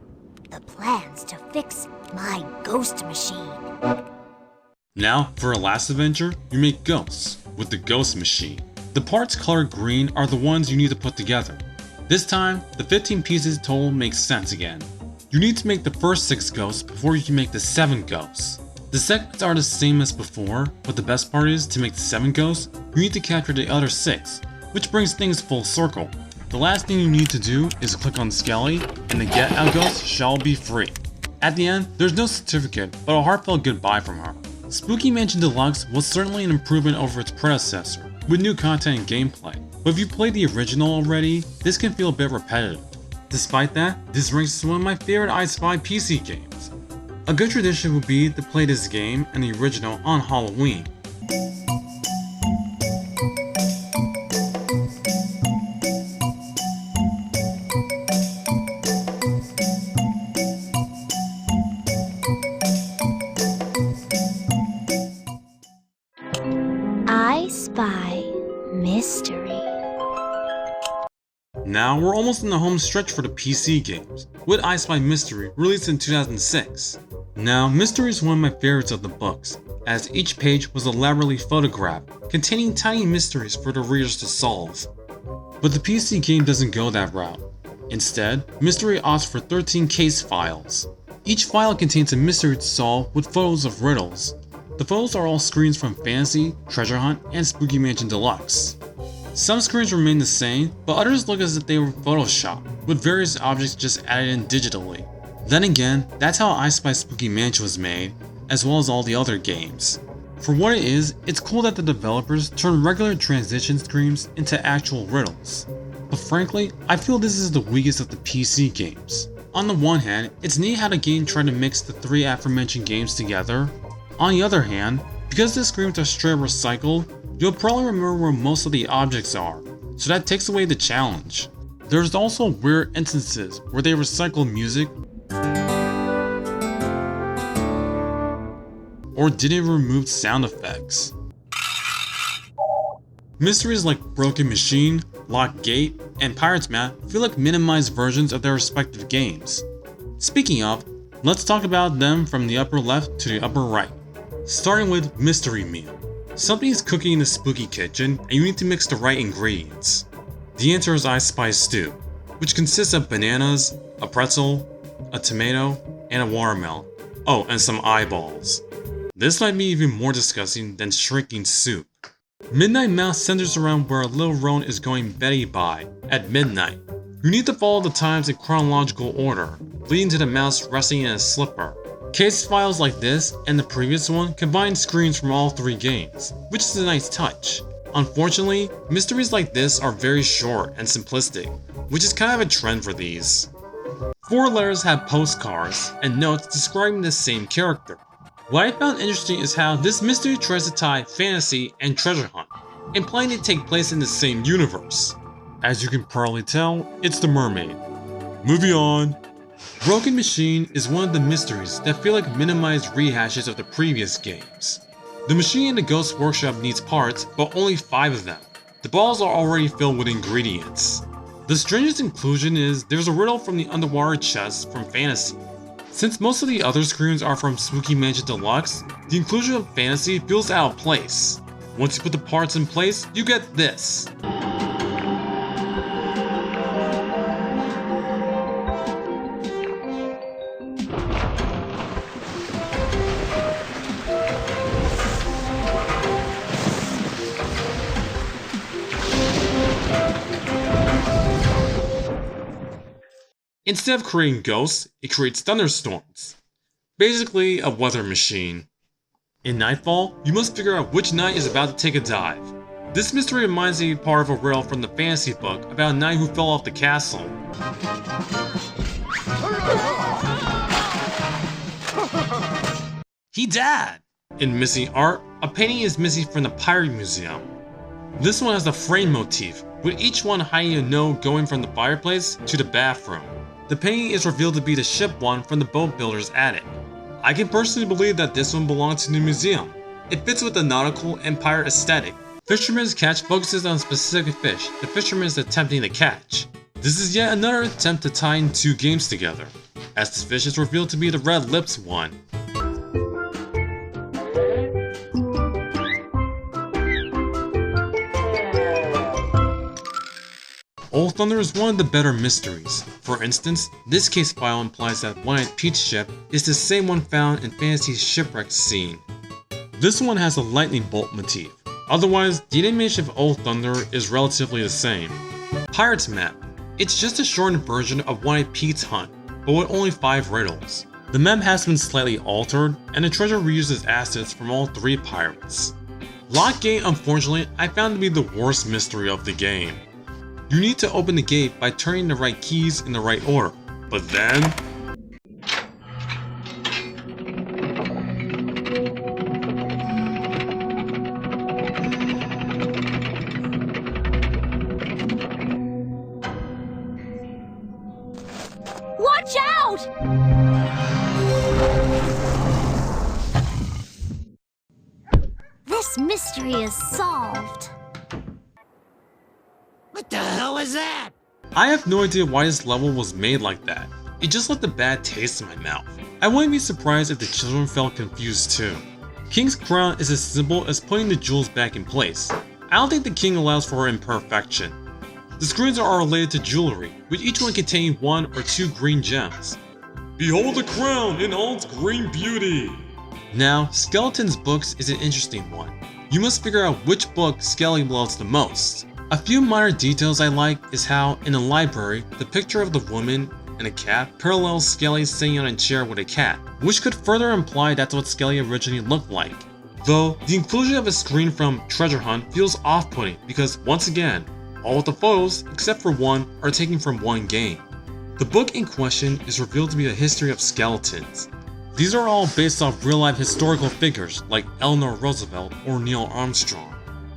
The plans to fix my ghost machine. Now, for our last adventure, you make ghosts with the Ghost Machine. The parts colored green are the ones you need to put together. This time, the 15 pieces total makes sense again. You need to make the first 6 ghosts before you can make the 7 ghosts. The segments are the same as before, but the best part is, to make the 7 ghosts, you need to capture the other 6, which brings things full circle. The last thing you need to do is click on Skelly, and the Get Out Ghost shall be free. At the end, there's no certificate, but a heartfelt goodbye from her. Spooky Mansion Deluxe was certainly an improvement over its predecessor, with new content and gameplay, but if you played the original already, this can feel a bit repetitive. Despite that, this ranks as one of my favorite I Spy PC games. A good tradition would be to play this game and the original on Halloween. I Spy Mystery. Now we're almost in the home stretch for the PC games, with I Spy Mystery released in 2006. Now, Mystery is one of my favorites of the books, as each page was elaborately photographed, containing tiny mysteries for the readers to solve. But the PC game doesn't go that route. Instead, Mystery opts for 13 case files. Each file contains a mystery to solve with photos of riddles. The photos are all screens from Fantasy, Treasure Hunt, and Spooky Mansion Deluxe. Some screens remain the same, but others look as if they were photoshopped, with various objects just added in digitally. Then again, that's how I Spy Spooky Mansion was made, as well as all the other games. For what it is, it's cool that the developers turn regular transition screens into actual riddles. But frankly, I feel this is the weakest of the PC games. On the one hand, it's neat how the game tried to mix the 3 aforementioned games together. On the other hand, because the screens are straight recycled, you'll probably remember where most of the objects are, so that takes away the challenge. There's also weird instances where they recycle music or didn't remove sound effects. Mysteries like Broken Machine, Locked Gate, and Pirate's Map feel like minimized versions of their respective games. Speaking of, let's talk about them from the upper left to the upper right. Starting with Mystery Meal. Something's cooking in the spooky kitchen and you need to mix the right ingredients. The answer is I Spy Stew, which consists of bananas, a pretzel, a tomato, and a watermelon. Oh, and some eyeballs. This might be even more disgusting than shrinking soup. Midnight Mouse centers around where Little Roan is going Betty by at midnight. You need to follow the times in chronological order, leading to the mouse resting in a slipper. Case files like this and the previous one combine screens from all 3 games, which is a nice touch. Unfortunately, mysteries like this are very short and simplistic, which is kind of a trend for these. 4 letters have postcards and notes describing the same character. What I found interesting is how this mystery tries to tie fantasy and treasure hunt, implying they take place in the same universe. As you can probably tell, it's the mermaid. Moving on. Broken Machine is one of the mysteries that feel like minimized rehashes of the previous games. The machine in the Ghost Workshop needs parts, but only 5 of them. The balls are already filled with ingredients. The strangest inclusion is there's a riddle from the underwater chest from Fantasy. Since most of the other screens are from Spooky Mansion Deluxe, the inclusion of Fantasy feels out of place. Once you put the parts in place, you get this. Instead of creating ghosts, it creates thunderstorms. Basically, a weather machine. In Nightfall, you must figure out which knight is about to take a dive. This mystery reminds me part of a riddle from the fantasy book about a knight who fell off the castle. He died! In Missing Art, a painting is missing from the Pirate Museum. This one has a frame motif, with each one hiding a note going from the fireplace to the bathroom. The painting is revealed to be the ship one from the boat builder's attic. I can personally believe that this one belongs to the museum. It fits with the nautical and pirate aesthetic. Fisherman's Catch focuses on a specific fish the fisherman is attempting to catch. This is yet another attempt to tie in 2 games together, as the fish is revealed to be the Red Lips one. Old Thunder is one of the better mysteries. For instance, this case file implies that One-Eyed Pete's ship is the same one found in Fantasy's shipwreck scene. This one has a lightning bolt motif. Otherwise, the animation of Old Thunder is relatively the same. Pirate's Map. It's just a shortened version of One-Eyed Pete's hunt, but with only 5 riddles. The map has been slightly altered, and the treasure reuses assets from all 3 pirates. Lock Gate, unfortunately, I found to be the worst mystery of the game. You need to open the gate by turning the right keys in the right order, but then... Watch out! This mystery is solved. What the hell was that? I have no idea why this level was made like that. It just left a bad taste in my mouth. I wouldn't be surprised if the children felt confused too. King's Crown is as simple as putting the jewels back in place. I don't think the king allows for imperfection. The screens are related to jewelry, with each one containing 1 or 2 green gems. Behold the crown in all its green beauty! Now, Skeleton's books is an interesting one. You must figure out which book Skelly loves the most. A few minor details I like is how, in the library, the picture of the woman and a cat parallels Skelly sitting on a chair with a cat, which could further imply that's what Skelly originally looked like. Though, the inclusion of a screen from Treasure Hunt feels off-putting because, once again, all of the photos, except for one, are taken from one game. The book in question is revealed to be a history of skeletons. These are all based off real-life historical figures like Eleanor Roosevelt or Neil Armstrong.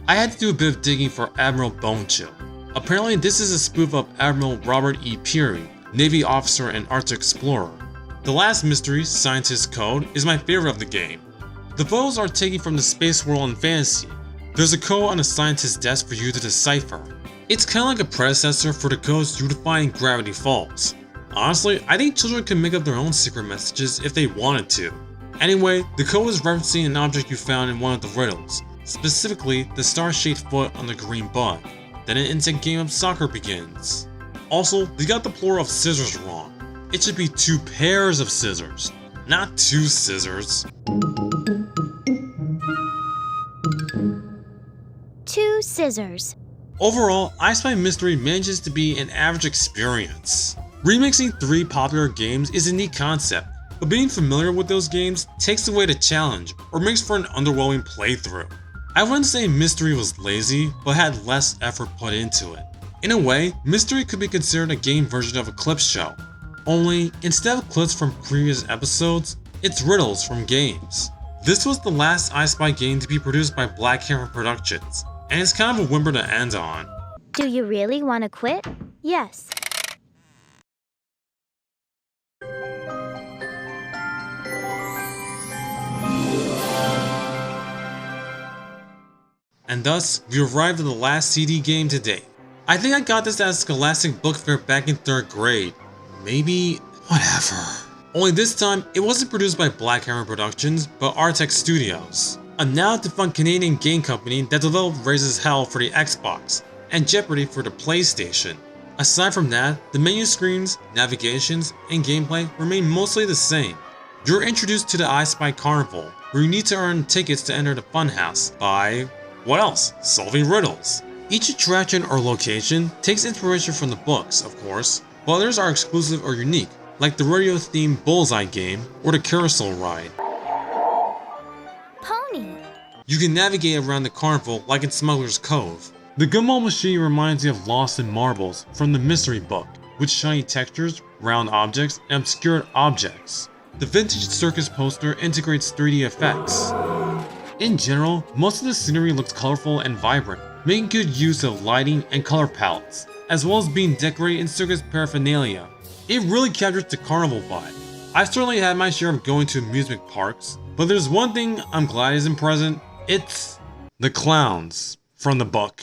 I had to do a bit of digging for Admiral Bonechill. Apparently this is a spoof of Admiral Robert E. Peary, Navy officer and Arctic explorer. The last mystery, Scientist Code, is my favorite of the game. The photos are taken from the space world in Fantasy. There's a code on the scientist's desk for you to decipher. It's kinda like a predecessor for the codes you would find in Gravity Falls. Honestly, I think children can make up their own secret messages if they wanted to. Anyway, the code is referencing an object you found in one of the riddles. Specifically, the star-shaped foot on the green bug. Then an instant game of soccer begins. Also, they got the plural of scissors wrong. It should be 2 pairs of scissors. not 2 scissors. 2 scissors. Overall, I Spy Mystery manages to be an average experience. Remixing 3 popular games is a neat concept, but being familiar with those games takes away the challenge or makes for an underwhelming playthrough. I wouldn't say Mystery was lazy, but had less effort put into it. In a way, Mystery could be considered a game version of a clip show. Only, instead of clips from previous episodes, it's riddles from games. This was the last I Spy game to be produced by Black Hammer Productions, and it's kind of a whimper to end on. Do you really want to quit? Yes. And thus, we arrived at the last CD game to date. I think I got this at a Scholastic Book Fair back in 3rd grade. Maybe, whatever. Only this time, it wasn't produced by Black Hammer Productions, but Artech Studios, a now-defunct Canadian game company that developed Raises Hell for the Xbox, and Jeopardy for the PlayStation. Aside from that, the menu screens, navigations, and gameplay remain mostly the same. You're introduced to the I Spy Carnival, where you need to earn tickets to enter the funhouse by, what else? Solving riddles. Each attraction or location takes inspiration from the books, of course, while others are exclusive or unique, like the rodeo-themed Bullseye game or the carousel ride. Pony. You can navigate around the carnival like in Smuggler's Cove. The gumball machine reminds you of Lost in Marbles from the Mystery Book, with shiny textures, round objects, and obscured objects. The vintage circus poster integrates 3D effects. In general, most of the scenery looks colorful and vibrant, making good use of lighting and color palettes, as well as being decorated in circus paraphernalia. It really captures the carnival vibe. I've certainly had my share of going to amusement parks, but there's one thing I'm glad isn't present. It's the clowns from the book.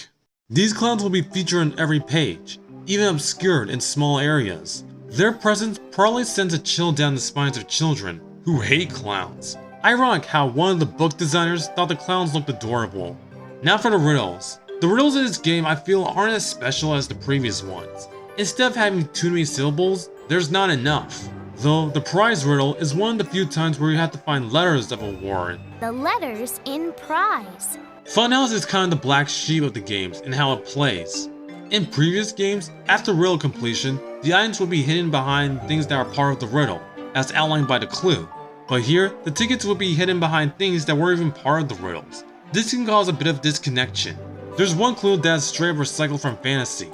These clowns will be featured on every page, even obscured in small areas. Their presence probably sends a chill down the spines of children who hate clowns. Ironic how one of the book designers thought the clowns looked adorable. Now for the riddles. The riddles in this game I feel aren't as special as the previous ones. Instead of having too many syllables, there's not enough. Though the prize riddle is one of the few times where you have to find letters of a word. The letters in prize. Funhouse is kind of the black sheep of the games and how it plays. In previous games, after riddle completion, the items would be hidden behind things that are part of the riddle, as outlined by the clue. But here, the tickets would be hidden behind things that weren't even part of the riddles. This can cause a bit of disconnection. There's one clue that's straight recycled from fantasy.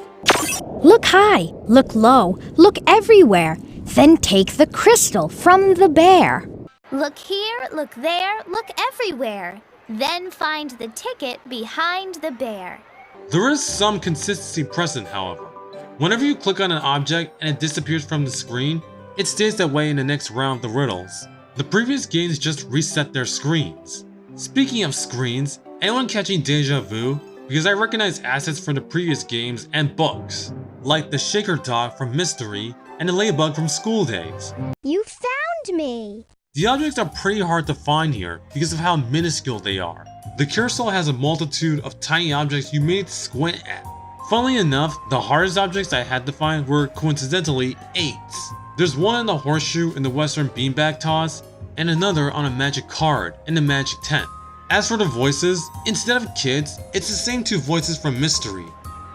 Look high, look low, look everywhere. Then take the crystal from the bear. Look here, look there, look everywhere. Then find the ticket behind the bear. There is some consistency present, however. Whenever you click on an object and it disappears from the screen, it stays that way in the next round of the riddles. The previous games just reset their screens. Speaking of screens, anyone catching deja vu? Because I recognize assets from the previous games and books, like the shaker dog from Mystery and the ladybug from School Days. You found me! The objects are pretty hard to find here because of how minuscule they are. The carousel has a multitude of tiny objects you may squint at. Funnily enough, the hardest objects I had to find were coincidentally 8s. There's one in the horseshoe in the western beanbag toss, and another on a magic card in the magic tent. As for the voices, instead of kids, it's the same 2 voices from Mystery.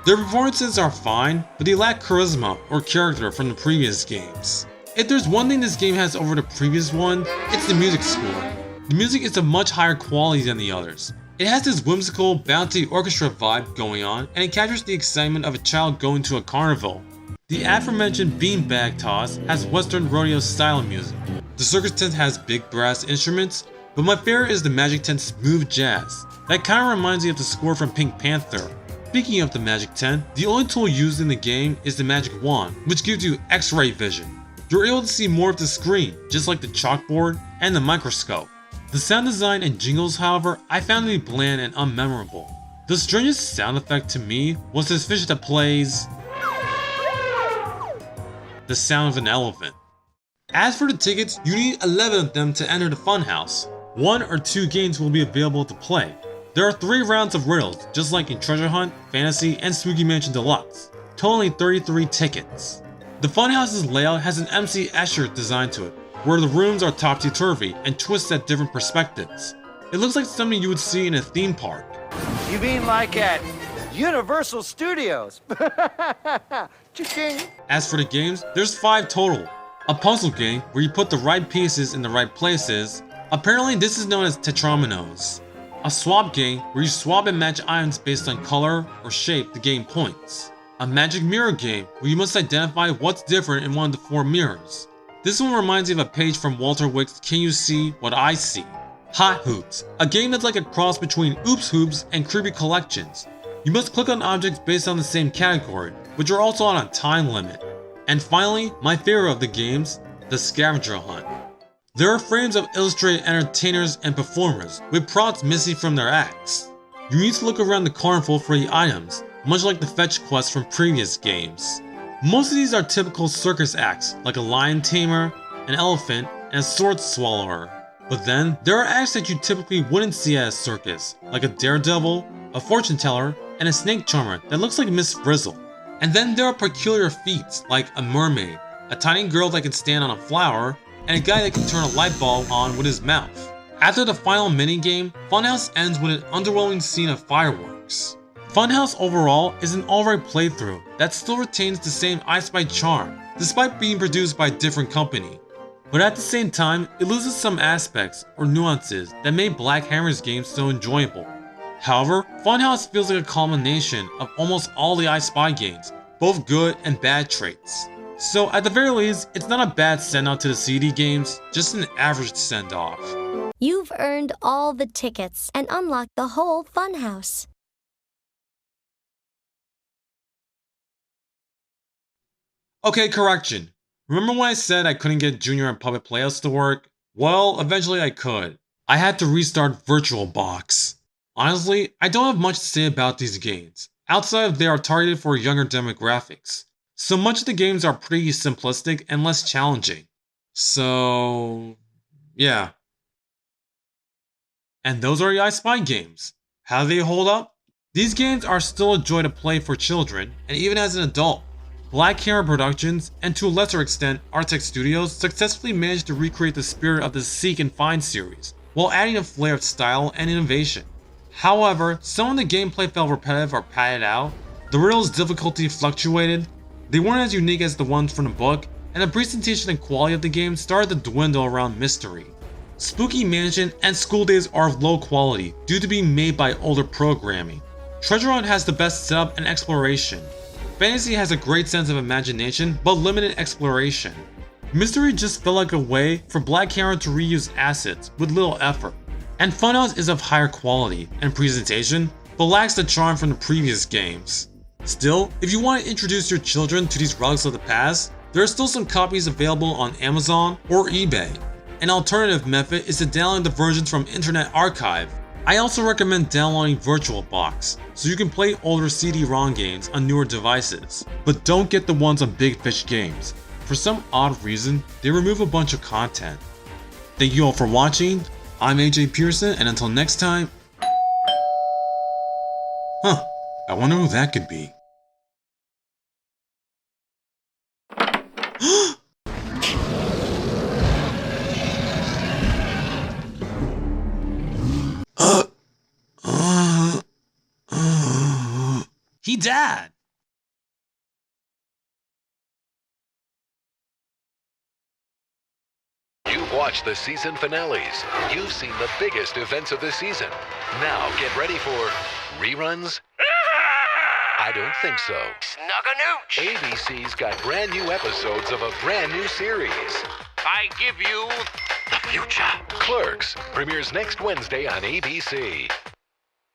Their performances are fine, but they lack charisma or character from the previous games. If there's one thing this game has over the previous one, it's the music score. The music is of much higher quality than the others. It has this whimsical, bouncy orchestra vibe going on, and it captures the excitement of a child going to a carnival. The aforementioned beanbag toss has western rodeo style music. The circus tent has big brass instruments, but my favorite is the magic tent's smooth jazz. That kinda reminds me of the score from Pink Panther. Speaking of the magic tent, the only tool used in the game is the magic wand, which gives you X-ray vision. You're able to see more of the screen, just like the chalkboard and the microscope. The sound design and jingles, however, I found to be bland and unmemorable. The strangest sound effect to me was this fish that plays the sound of an elephant. As for the tickets, you need 11 of them to enter the funhouse. 1 or 2 games will be available to play. There are 3 rounds of riddles, just like in Treasure Hunt, Fantasy, and Spooky Mansion Deluxe, totaling 33 tickets. The funhouse's layout has an MC Escher design to it, where the rooms are topsy-turvy and twist at different perspectives. It looks like something you would see in a theme park. You mean like at Universal Studios? Cha-ching. As for the games, there's 5 total. A puzzle game where you put the right pieces in the right places. Apparently this is known as Tetrominos. A swap game where you swap and match items based on color or shape to gain points. A magic mirror game where you must identify what's different in one of the 4 mirrors. This one reminds me of a page from Walter Wick's Can You See What I See? Hot Hoops, a game that's like a cross between Oops Hoops and Creepy Collections. You must click on objects based on the same category, which are also on a time limit. And finally, my favorite of the games, the Scavenger Hunt. There are frames of illustrated entertainers and performers with props missing from their acts. You need to look around the carnival for the items, much like the fetch quests from previous games. Most of these are typical circus acts, like a lion tamer, an elephant, and a sword swallower. But then, there are acts that you typically wouldn't see at a circus, like a daredevil, a fortune teller, and a snake charmer that looks like Miss Frizzle. And then there are peculiar feats, like a mermaid, a tiny girl that can stand on a flower, and a guy that can turn a light bulb on with his mouth. After the final minigame, Funhouse ends with an underwhelming scene of fireworks. Funhouse overall is an alright playthrough that still retains the same I Spy charm, despite being produced by a different company. But at the same time, it loses some aspects or nuances that made Black Hammer's games so enjoyable. However, Funhouse feels like a culmination of almost all the I Spy games, both good and bad traits. So at the very least, it's not a bad send-out to the CD games, just an average send-off. You've earned all the tickets and unlocked the whole Funhouse. Okay, correction. Remember when I said I couldn't get Junior and Puppet Playhouse to work? Well, eventually I could. I had to restart VirtualBox. Honestly, I don't have much to say about these games, outside of they are targeted for younger demographics. So much of the games are pretty simplistic and less challenging. So, yeah. And those are the I Spy games. How do they hold up? These games are still a joy to play for children, and even as an adult. Black Hammer Productions, and to a lesser extent, Artech Studios successfully managed to recreate the spirit of the Seek and Find series, while adding a flair of style and innovation. However, some of the gameplay felt repetitive or padded out, the riddles' difficulty fluctuated, they weren't as unique as the ones from the book, and the presentation and quality of the game started to dwindle around mystery. Spooky Mansion and School Days are of low quality due to being made by older programming. Treasure Hunt has the best setup and exploration. Fantasy has a great sense of imagination, but limited exploration. Mystery just felt like a way for Black Hammer to reuse assets with little effort. And Funhouse is of higher quality and presentation, but lacks the charm from the previous games. Still, if you want to introduce your children to these relics of the past, there are still some copies available on Amazon or eBay. An alternative method is to download the versions from Internet Archive. I also recommend downloading VirtualBox, so you can play older CD-ROM games on newer devices. But don't get the ones on Big Fish Games. For some odd reason, they remove a bunch of content. Thank you all for watching. I'm AJ Pearson, and until next time... I wonder who that could be. He died! You've watched the season finales. You've seen the biggest events of the season. Now get ready for reruns? I don't think so. Snugganooch! ABC's got brand new episodes of a brand new series. I give you the future. Clerks premieres next Wednesday on ABC.